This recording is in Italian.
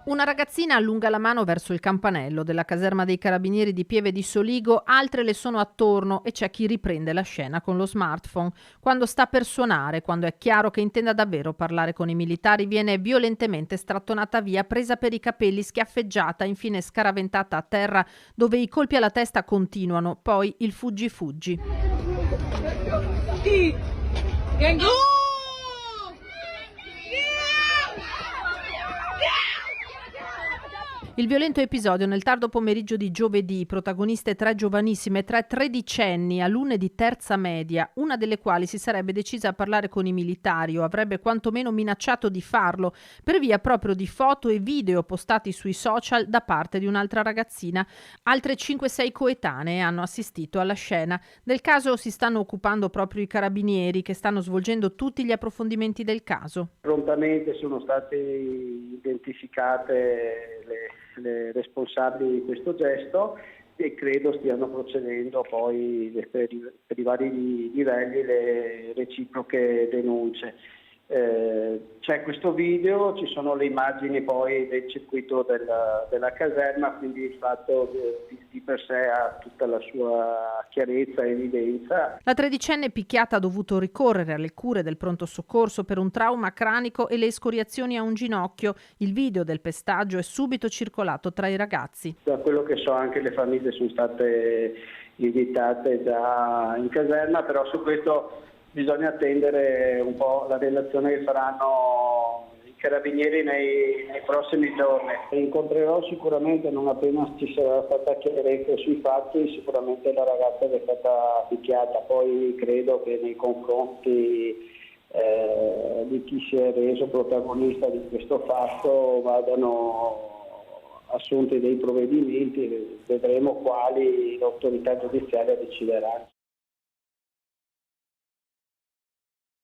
Una ragazzina allunga la mano verso il campanello della caserma dei carabinieri di Pieve di Soligo, altre le sono attorno e c'è chi riprende la scena con lo smartphone. Quando sta per suonare, quando è chiaro che intenda davvero parlare con i militari, viene violentemente strattonata via, presa per i capelli, schiaffeggiata, infine scaraventata a terra dove i colpi alla testa continuano, poi il fuggi-fuggi. Il violento episodio nel tardo pomeriggio di giovedì, protagoniste 3 giovanissime, 3 tredicenni, alunne di terza media, una delle quali si sarebbe decisa a parlare con i militari o avrebbe quantomeno minacciato di farlo per via proprio di foto e video postati sui social da parte di un'altra ragazzina. Altre 5-6 coetanee hanno assistito alla scena. Del caso si stanno occupando proprio i carabinieri che stanno svolgendo tutti gli approfondimenti del caso. Prontamente sono state identificate le responsabili di questo gesto e credo stiano procedendo poi per i vari livelli le reciproche denunce. C'è questo video, ci sono le immagini poi del circuito della caserma, quindi il fatto di per sé ha tutta la sua chiarezza e evidenza. La tredicenne picchiata ha dovuto ricorrere alle cure del pronto soccorso per un trauma cranico e le escoriazioni a un ginocchio. Il video del pestaggio è subito circolato tra i ragazzi. Da quello che so anche le famiglie sono state invitate già in caserma, però su questo bisogna attendere un po' la relazione che faranno i carabinieri nei prossimi giorni. Incontrerò sicuramente, non appena ci sarà stata chiarezza sui fatti, sicuramente la ragazza che è stata picchiata. Poi credo che nei confronti di chi si è reso protagonista di questo fatto vadano assunti dei provvedimenti, vedremo quali l'autorità giudiziaria deciderà.